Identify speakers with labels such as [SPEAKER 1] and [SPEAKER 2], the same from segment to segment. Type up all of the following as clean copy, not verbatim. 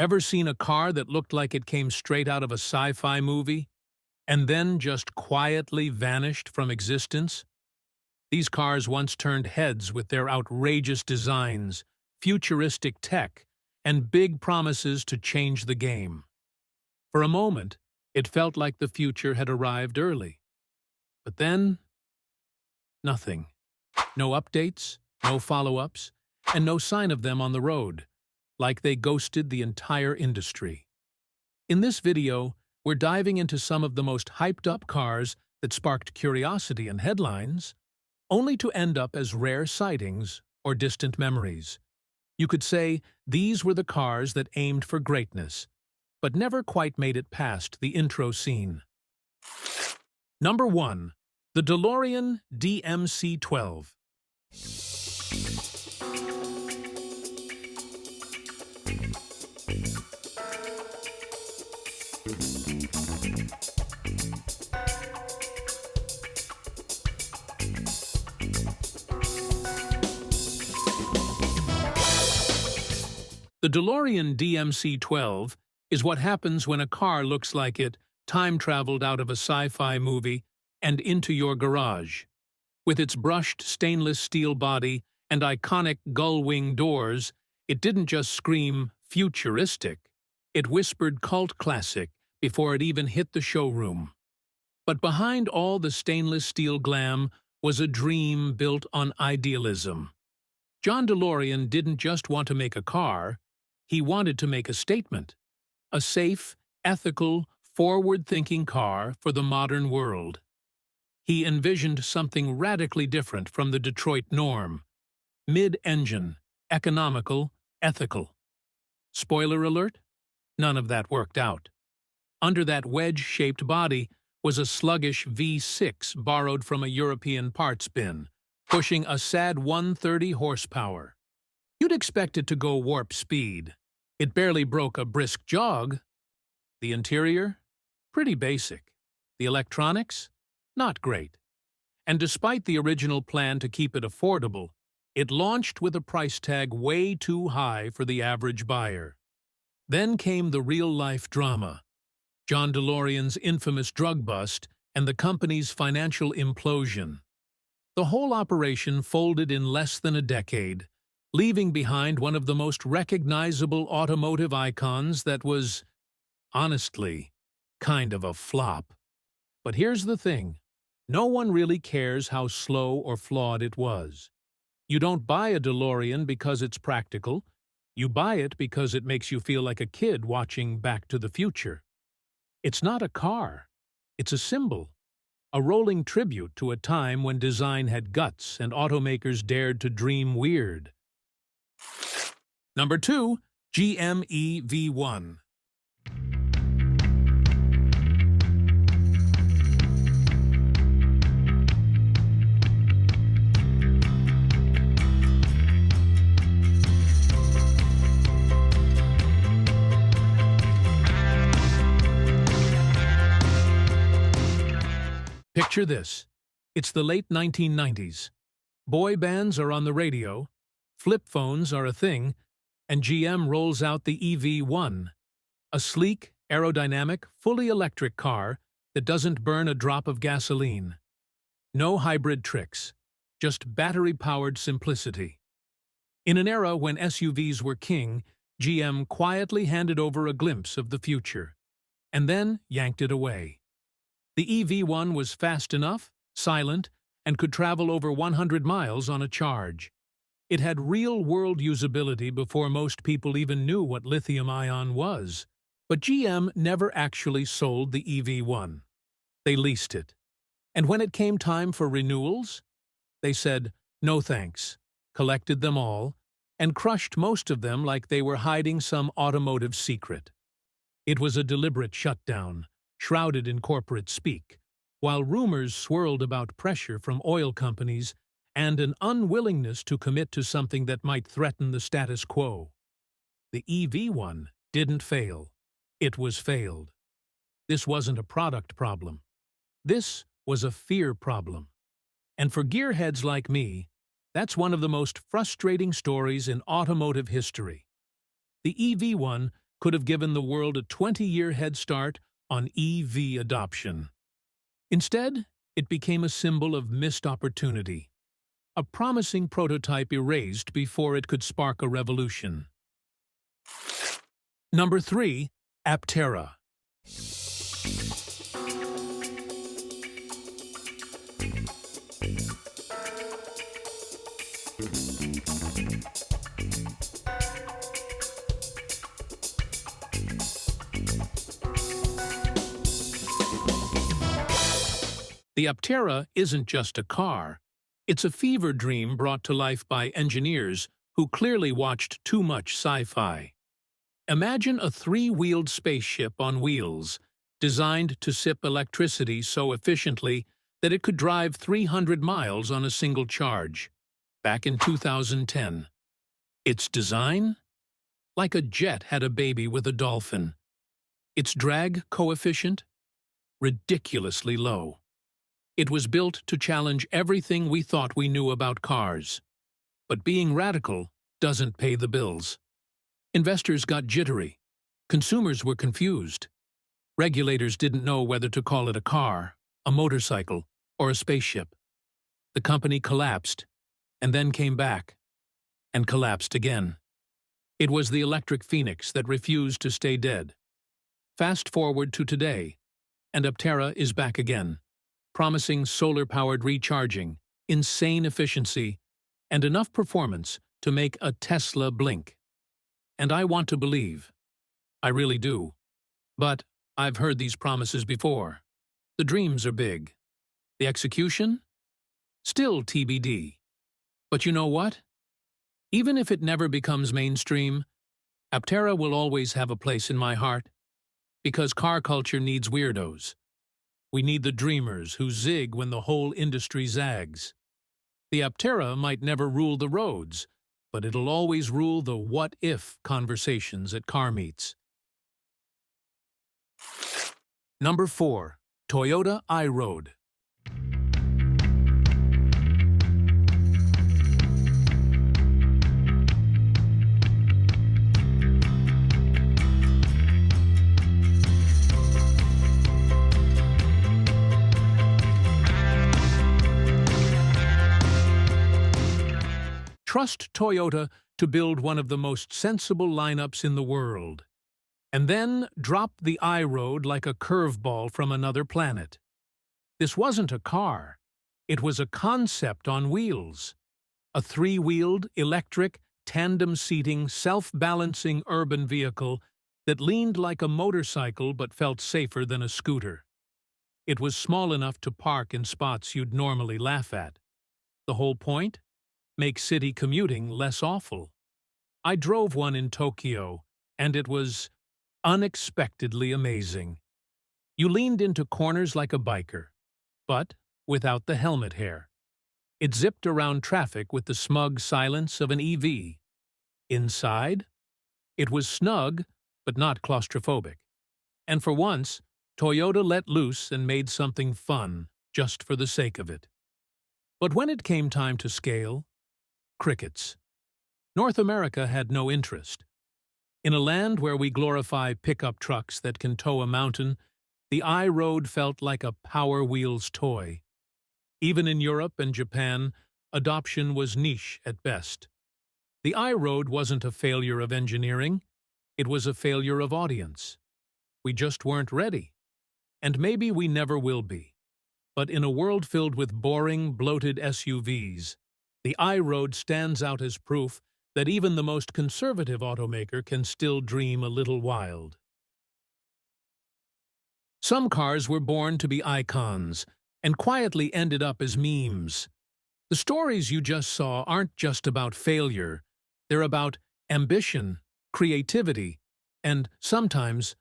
[SPEAKER 1] Ever seen a car that looked like it came straight out of a sci-fi movie, and then just quietly vanished from existence? These cars once turned heads with their outrageous designs, futuristic tech, and big promises to change the game. For a moment, it felt like the future had arrived early. But then, nothing. No updates, no follow-ups, and no sign of them on the road, like they ghosted the entire industry. In this video, we're diving into some of the most hyped-up cars that sparked curiosity and headlines, only to end up as rare sightings or distant memories. You could say these were the cars that aimed for greatness, but never quite made it past the intro scene. Number 1. The DeLorean DMC-12. The DeLorean DMC-12 is what happens when a car looks like it time-traveled out of a sci-fi movie and into your garage. With its brushed stainless steel body and iconic gull-wing doors, it didn't just scream futuristic, it whispered cult classic before it even hit the showroom. But behind all the stainless steel glam was a dream built on idealism. John DeLorean didn't just want to make a car, he wanted to make a statement. A safe, ethical, forward-thinking car for the modern world. He envisioned something radically different from the Detroit norm. Mid-engine, economical, ethical. Spoiler alert? None of that worked out. Under that wedge-shaped body was a sluggish V6 borrowed from a European parts bin, pushing a sad 130 horsepower. You'd expect it to go warp speed. It barely broke a brisk jog. The interior? Pretty basic. The electronics? Not great. And despite the original plan to keep it affordable, it launched with a price tag way too high for the average buyer. Then came the real-life drama. John DeLorean's infamous drug bust and the company's financial implosion. The whole operation folded in less than a decade, leaving behind one of the most recognizable automotive icons that was, honestly, kind of a flop. But here's the thing. No one really cares how slow or flawed it was. You don't buy a DeLorean because it's practical. You buy it because it makes you feel like a kid watching Back to the Future. It's not a car. It's a symbol. A rolling tribute to a time when design had guts and automakers dared to dream weird. Number 2. GM EV1. Picture this. It's the late 1990s. Boy bands are on the radio, flip phones are a thing, and GM rolls out the EV1, a sleek, aerodynamic, fully electric car that doesn't burn a drop of gasoline. No hybrid tricks, just battery-powered simplicity. In an era when SUVs were king, GM quietly handed over a glimpse of the future, and then yanked it away. The EV1 was fast enough, silent, and could travel over 100 miles on a charge. It had real-world usability before most people even knew what lithium-ion was. But GM never actually sold the EV1. They leased it. And when it came time for renewals, they said, no thanks, collected them all, and crushed most of them like they were hiding some automotive secret. It was a deliberate shutdown, shrouded in corporate speak, while rumors swirled about pressure from oil companies and an unwillingness to commit to something that might threaten the status quo. The EV1 didn't fail. It was failed. This wasn't a product problem. This was a fear problem. And for gearheads like me, that's one of the most frustrating stories in automotive history. The EV1 could have given the world a 20-year head start on EV adoption. Instead, it became a symbol of missed opportunity, a promising prototype erased before it could spark a revolution. Number 3. Aptera. The Aptera isn't just a car. It's a fever dream brought to life by engineers who clearly watched too much sci-fi. Imagine a three-wheeled spaceship on wheels, designed to sip electricity so efficiently that it could drive 300 miles on a single charge. Back in 2010. Its design? Like a jet had a baby with a dolphin. Its drag coefficient? Ridiculously low. It was built to challenge everything we thought we knew about cars. But being radical doesn't pay the bills. Investors got jittery. Consumers were confused. Regulators didn't know whether to call it a car, a motorcycle, or a spaceship. The company collapsed, and then came back, and collapsed again. It was the electric phoenix that refused to stay dead. Fast forward to today, and Aptera is back again, promising solar-powered recharging, insane efficiency, and enough performance to make a Tesla blink. And I want to believe. I really do. But I've heard these promises before. The dreams are big. The execution? Still TBD. But you know what? Even if it never becomes mainstream, Aptera will always have a place in my heart, because car culture needs weirdos. We need the dreamers who zig when the whole industry zags. The Aptera might never rule the roads, but it'll always rule the what-if conversations at car meets. Number 4. Toyota iRoad. Trust Toyota to build one of the most sensible lineups in the world, and then drop the iRoad like a curveball from another planet. This wasn't a car. It was a concept on wheels. A three-wheeled, electric, tandem-seating, self-balancing urban vehicle that leaned like a motorcycle but felt safer than a scooter. It was small enough to park in spots you'd normally laugh at. The whole point? Make city commuting less awful. I drove one in Tokyo, and it was unexpectedly amazing. You leaned into corners like a biker, but without the helmet hair. It zipped around traffic with the smug silence of an EV. Inside? It was snug, but not claustrophobic. And for once, Toyota let loose and made something fun, just for the sake of it. But when it came time to scale, crickets. North America had no interest. In a land where we glorify pickup trucks that can tow a mountain, the iRoad felt like a Power Wheels toy. Even in Europe and Japan, adoption was niche at best. The iRoad wasn't a failure of engineering, it was a failure of audience. We just weren't ready. And maybe we never will be. But in a world filled with boring, bloated SUVs, the iRoad stands out as proof that even the most conservative automaker can still dream a little wild. Some cars were born to be icons and quietly ended up as memes. The stories you just saw aren't just about failure, They're about ambition, creativity, and sometimes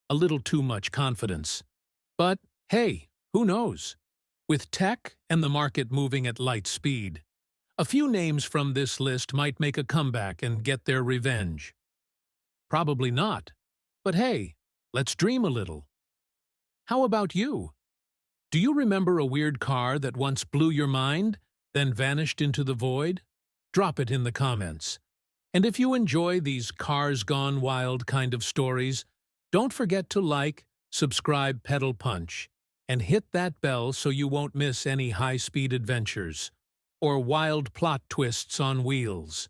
[SPEAKER 1] a little too much confidence. But hey, who knows? With tech and the market moving at light speed, a few names from this list might make a comeback and get their revenge. Probably not. But hey, let's dream a little. How about you? Do you remember a weird car that once blew your mind, then vanished into the void? Drop it in the comments. And if you enjoy these cars gone wild kind of stories, don't forget to like, subscribe Pedal Punch, and hit that bell so you won't miss any high-speed adventures or wild plot twists on wheels.